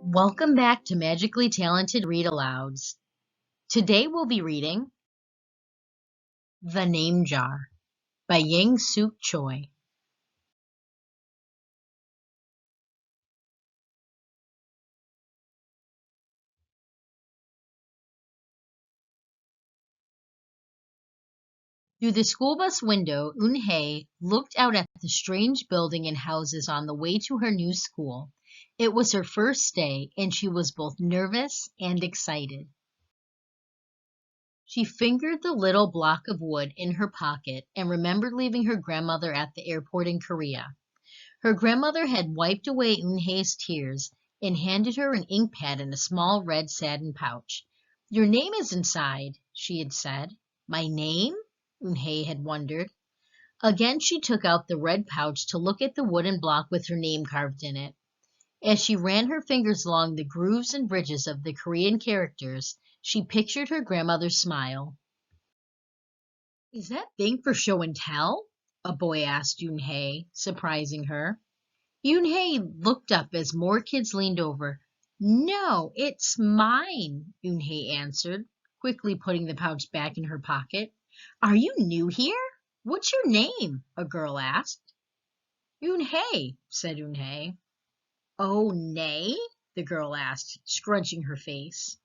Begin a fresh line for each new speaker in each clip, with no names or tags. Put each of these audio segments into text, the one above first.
Welcome back to Magically Talented Read Alouds. Today we'll be reading The Name Jar by Yangshok Choi. Through the school bus window, Eun-hye looked out at the strange building and houses on the way to her new school. It was her first day, and she was both nervous and excited. She fingered the little block of wood in her pocket and remembered leaving her grandmother at the airport in Korea. Her grandmother had wiped away Eun-hye's tears and handed her an ink pad in a small red satin pouch. "Your name is inside," she had said. "My name?" Eun-hye had wondered. Again she took out the red pouch to look at the wooden block with her name carved in it. As she ran her fingers along the grooves and bridges of the Korean characters, she pictured her grandmother's smile. "Is that thing for show and tell?" a boy asked Eun-hye, surprising her. Yoon-hye looked up as more kids leaned over. "No, it's mine," Yoon-hye answered, quickly putting the pouch back in her pocket. "Are you new here? What's your name?" a girl asked. "Yoon-hye," said Yoon-hye. "Oh, nay?" the girl asked, scrunching her face.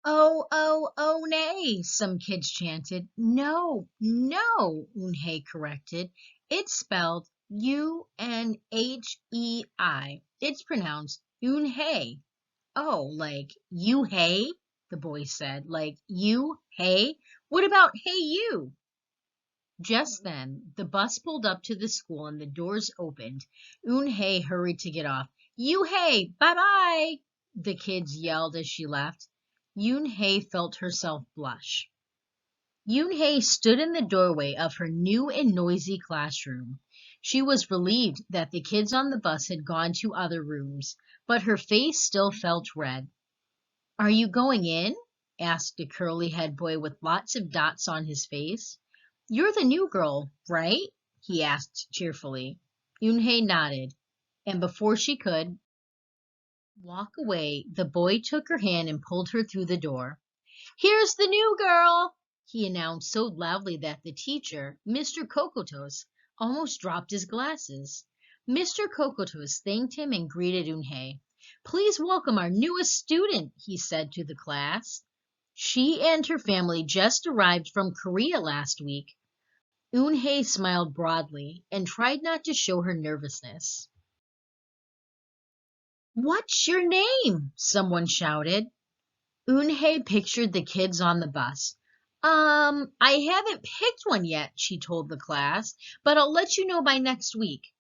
"Oh, oh, oh, nay," some kids chanted. "No, no," Eun-hye corrected. "It's spelled U-N-H-E-I. It's pronounced Eun-hye." "Oh, like you hey?" the boy said. "Like you hey? What about hey you?" Just then, the bus pulled up to the school and the doors opened. Eun-hye hurried to get off. "You-hey, bye-bye!" the kids yelled as she left. Yoon-hye felt herself blush. Yoon-hye stood in the doorway of her new and noisy classroom. She was relieved that the kids on the bus had gone to other rooms, but her face still felt red. "Are you going in?" asked a curly-head boy with lots of dots on his face. "You're the new girl, right?" he asked cheerfully. Yoon-hye nodded, and before she could walk away, the boy took her hand and pulled her through the door. "Here's the new girl!" he announced so loudly that the teacher, Mr. Kokotos, almost dropped his glasses. Mr. Kokotos thanked him and greeted Eun-hye. "Please welcome our newest student," he said to the class. "She and her family just arrived from Korea last week." Eun-hye smiled broadly and tried not to show her nervousness. "What's your name?" someone shouted. Eun-hye pictured the kids on the bus. I haven't picked one yet," she told the class, "but I'll let you know by next week."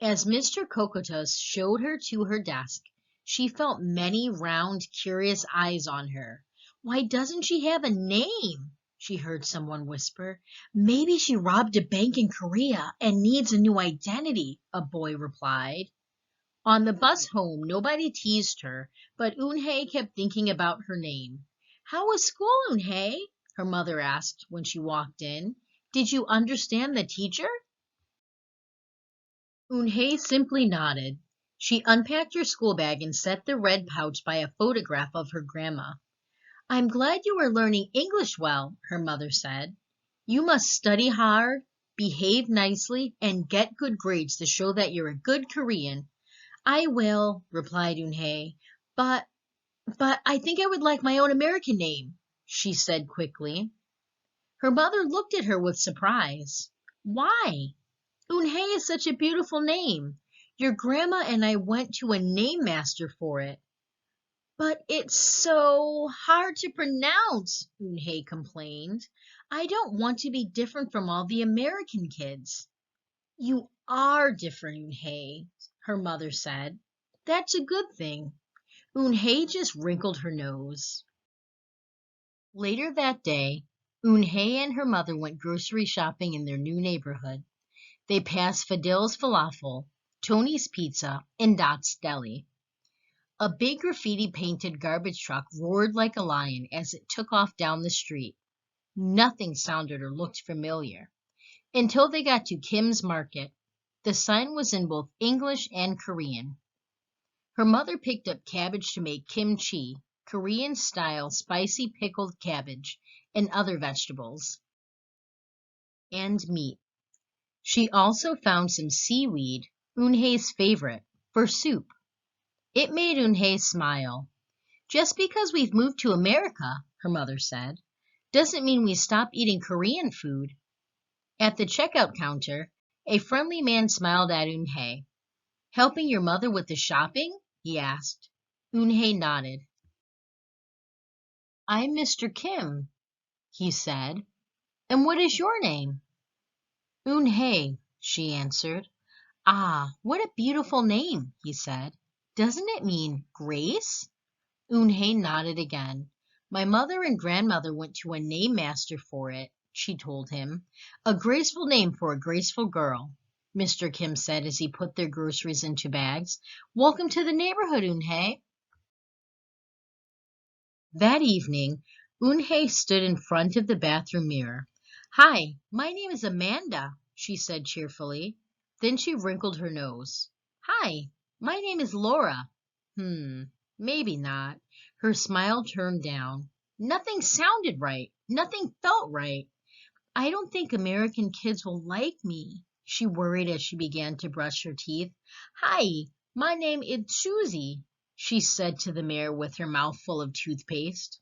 As Mr. Kokotos showed her to her desk, she felt many round, curious eyes on her. "Why doesn't she have a name?" she heard someone whisper. "Maybe she robbed a bank in Korea and needs a new identity," a boy replied. On the bus home, nobody teased her, but Eun-hye kept thinking about her name. "How was school, Eun-hye?" her mother asked when she walked in. "Did you understand the teacher?" Eun-hye simply nodded. She unpacked her school bag and set the red pouch by a photograph of her grandma. "I'm glad you are learning English well," her mother said. "You must study hard, behave nicely, and get good grades to show that you're a good Korean." "I will," replied Eun-hye. But I think I would like my own American name," she said quickly. Her mother looked at her with surprise. "Why? Eun-hye is such a beautiful name. Your grandma and I went to a name master for it." "But it's so hard to pronounce," Eun-hye complained. "I don't want to be different from all the American kids." "You are different, Eun-hye," her mother said. "That's a good thing." Eun-hye just wrinkled her nose. Later that day, Eun-hye and her mother went grocery shopping in their new neighborhood. They passed Fadil's Falafel, Tony's Pizza, and Dot's Deli. A big graffiti-painted garbage truck roared like a lion as it took off down the street. Nothing sounded or looked familiar until they got to Kim's Market. The sign was in both English and Korean. Her mother picked up cabbage to make kimchi, Korean-style spicy pickled cabbage, and other vegetables, and meat. She also found some seaweed, Eunhae's favorite, for soup. It made Eunhae smile. Just because we've moved to America, her mother said, doesn't mean we stop eating Korean food. At the checkout counter, a friendly man smiled at Eunhae. Helping your mother with the shopping? He asked. Eunhae nodded. I'm Mr. Kim, he said. And what is your name? Eunhae, she answered. Ah, what a beautiful name, he said. Doesn't it mean grace? Eunhae nodded again. My mother and grandmother went to a name master for it, she told him. A graceful name for a graceful girl, Mr. Kim said as he put their groceries into bags. Welcome to the neighborhood, Eunhae. That evening, Eunhae stood in front of the bathroom mirror. Hi, my name is Amanda, she said cheerfully. Then she wrinkled her nose. Hi, my name is Laura. Maybe not. Her smile turned down. Nothing sounded right. Nothing felt right. I don't think American kids will like me, she worried as she began to brush her teeth. Hi, my name is Susie, she said to the mirror with her mouth full of toothpaste.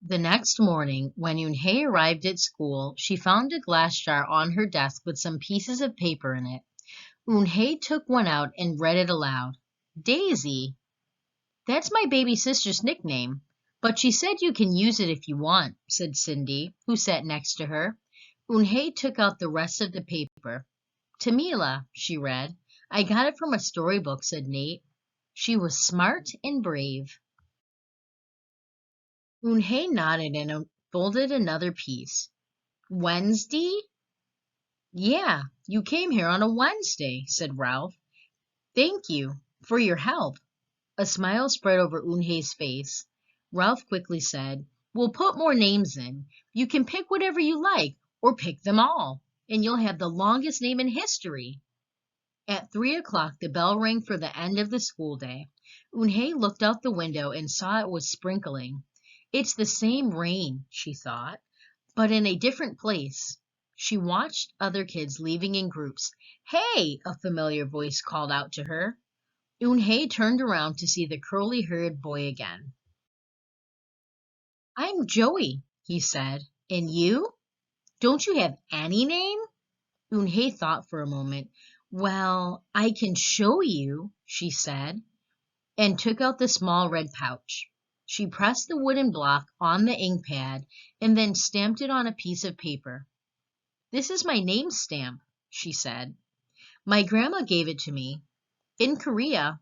The next morning, when Eunhae arrived at school, she found a glass jar on her desk with some pieces of paper in it. Eunhae took one out and read it aloud. Daisy. That's my baby sister's nickname, but she said you can use it if you want, said Cindy, who sat next to her. Eunhae took out the rest of the paper. Tamila, she read. I got it from a storybook, said Nate. She was smart and brave. Eunhae nodded and folded another piece. Wednesday? Yeah, you came here on a Wednesday, said Ralph. Thank you for your help. A smile spread over Eunhae's face. Ralph quickly said, We'll put more names in. You can pick whatever you like, or pick them all, and you'll have the longest name in history. At 3 o'clock, the bell rang for the end of the school day. Eunhae looked out the window and saw it was sprinkling. It's the same rain, she thought, but in a different place. She watched other kids leaving in groups. Hey, a familiar voice called out to her. Eunhae turned around to see the curly-haired boy again. I'm Joey, he said. And you? Don't you have any name? Eunhae thought for a moment. Well, I can show you, she said, and took out the small red pouch. She pressed the wooden block on the ink pad and then stamped it on a piece of paper. This is my name stamp, she said. My grandma gave it to me. In Korea,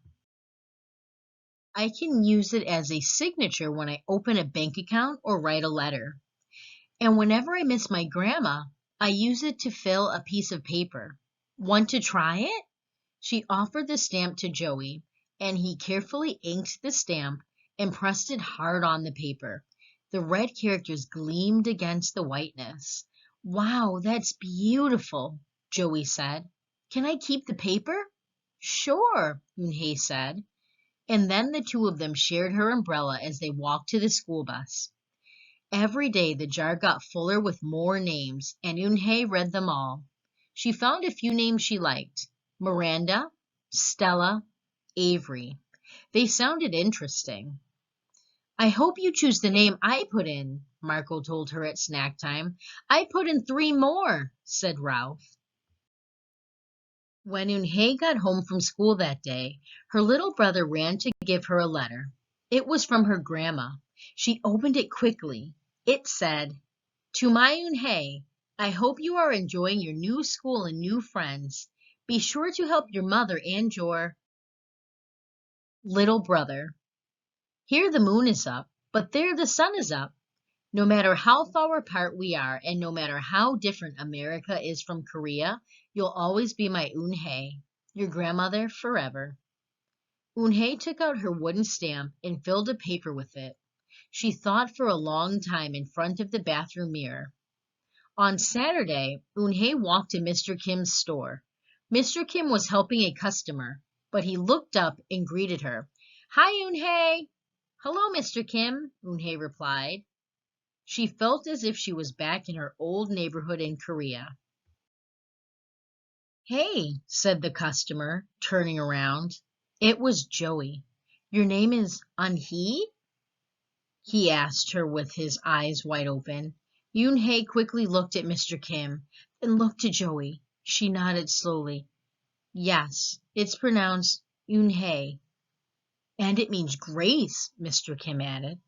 I can use it as a signature when I open a bank account or write a letter. And whenever I miss my grandma, I use it to fill a piece of paper. Want to try it? She offered the stamp to Joey, and he carefully inked the stamp and pressed it hard on the paper. The red characters gleamed against the whiteness. Wow, that's beautiful, Joey said. Can I keep the paper? Sure, Eunhae said. And then the two of them shared her umbrella as they walked to the school bus. Every day the jar got fuller with more names, and Eunhae read them all. She found a few names she liked. Miranda, Stella, Avery. They sounded interesting. I hope you choose the name I put in, Marco told her at snack time. I put in 3 more, said Ralph. When Eunhae got home from school that day, her little brother ran to give her a letter. It was from her grandma. She opened it quickly. It said, To my Eunhae, I hope you are enjoying your new school and new friends. Be sure to help your mother and your little brother. Here the moon is up, but there the sun is up. No matter how far apart we are, and no matter how different America is from Korea, you'll always be my Eunhae, your grandmother forever. Eunhae took out her wooden stamp and filled a paper with it. She thought for a long time in front of the bathroom mirror. On Saturday, Eun-hye walked to Mr. Kim's store. Mr. Kim was helping a customer, but he looked up and greeted her. Hi, Eun-hye. Hello, Mr. Kim, Eun-hye replied. She felt as if she was back in her old neighborhood in Korea. Hey, said the customer, turning around. It was Joey. Your name is Eun-hye? He asked her with his eyes wide open. Yoon-hae quickly looked at Mr. Kim, then looked at Joey. She nodded slowly. Yes, it's pronounced Yoon-hae. And it means grace, Mr. Kim added.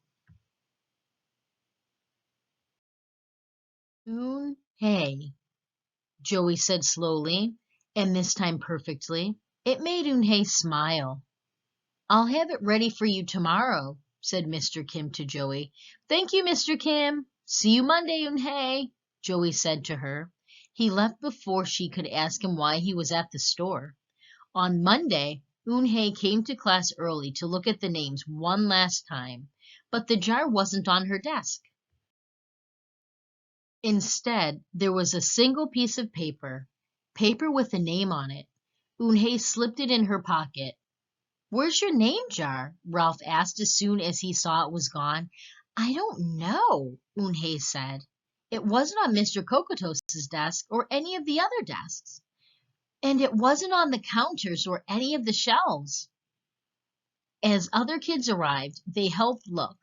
Yoon-hae, Joey said slowly, and this time perfectly. It made Yoon-hae smile. I'll have it ready for you tomorrow, said Mr. Kim to Joey. Thank you, Mr. Kim. See you Monday, Eun-hae, Joey said to her. He left before she could ask him why he was at the store. On Monday, Eun-hae came to class early to look at the names one last time, but the jar wasn't on her desk. Instead, there was a single piece of paper with a name on it. Eun-hae slipped it in her pocket. Where's your name jar? Ralph asked as soon as he saw it was gone. I don't know, Eun-hae said. It wasn't on Mr. Kokotos's desk or any of the other desks. And it wasn't on the counters or any of the shelves. As other kids arrived, they helped look.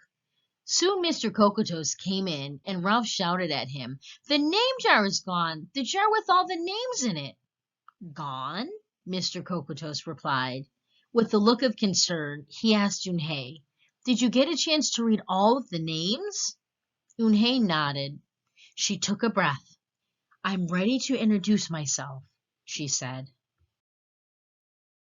Soon Mr. Kokotos came in and Ralph shouted at him, The name jar is gone! The jar with all the names in it! Gone? Mr. Kokotos replied. With a look of concern, he asked Eun-hae, Did you get a chance to read all of the names? Eun-hae nodded. She took a breath. I'm ready to introduce myself, she said.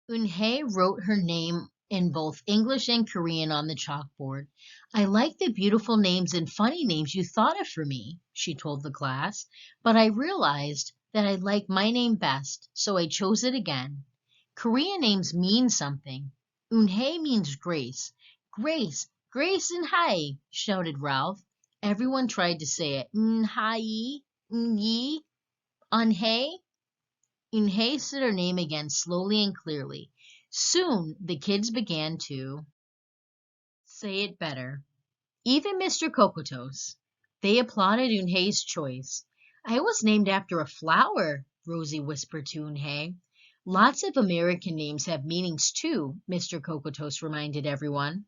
Eun-hae wrote her name in both English and Korean on the chalkboard. I like the beautiful names and funny names you thought of for me, she told the class, but I realized that I like my name best, so I chose it again. Korean names mean something. Eun-hae means grace. Grace, Grace and Hai, shouted Ralph. Everyone tried to say it. Eun-hae, Eun-yi, Eun-hae. Eun-hae said her name again slowly and clearly. Soon the kids began to say it better. Even Mr. Kokotos. They applauded Eun-hae's choice. I was named after a flower, Rosie whispered to Eun-hae. Lots of American names have meanings too, Mr. Kokotos reminded everyone.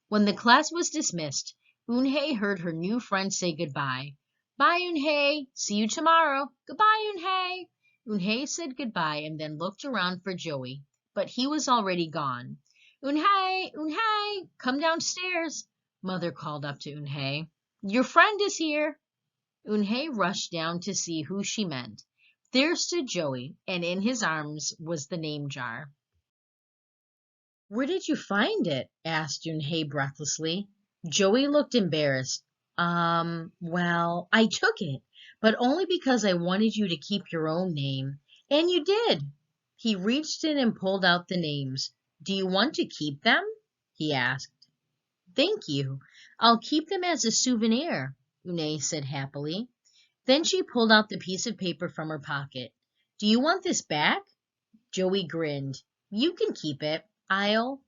When the class was dismissed, Eun-hae heard her new friend say goodbye. Bye, Eun-hae. See you tomorrow. Goodbye, Eun-hae. Eun-hae said goodbye and then looked around for Joey, but he was already gone. Eun-hae, Eun-hae, come downstairs, Mother called up to Eun-hae. Your friend is here. Eun-hae rushed down to see who she meant. There stood Joey, and in his arms was the name jar. Where did you find it? Asked Eun-hae breathlessly. Joey looked embarrassed. Well, I took it, but only because I wanted you to keep your own name. And you did. He reached in and pulled out the names. Do you want to keep them? He asked. Thank you. I'll keep them as a souvenir, Eun-hae said happily. Then she pulled out the piece of paper from her pocket. Do you want this back? Joey grinned. You can keep it. I'll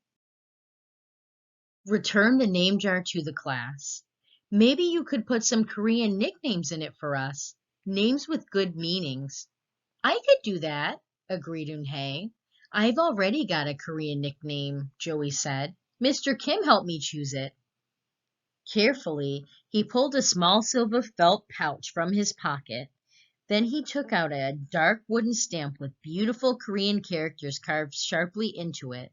return the name jar to the class. Maybe you could put some Korean nicknames in it for us. Names with good meanings. I could do that, agreed Eun-hae. I've already got a Korean nickname, Joey said. Mr. Kim helped me choose it. Carefully, he pulled a small silver felt pouch from his pocket. Then he took out a dark wooden stamp with beautiful Korean characters carved sharply into it.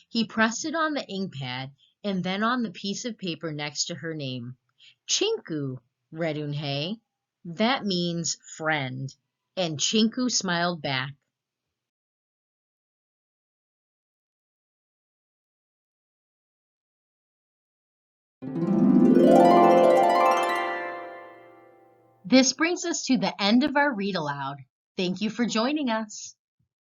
He pressed it on the ink pad and then on the piece of paper next to her name. Chinku, read Eun-hae. That means friend. And Chinku smiled back. This brings us to the end of our read aloud. Thank you for joining us.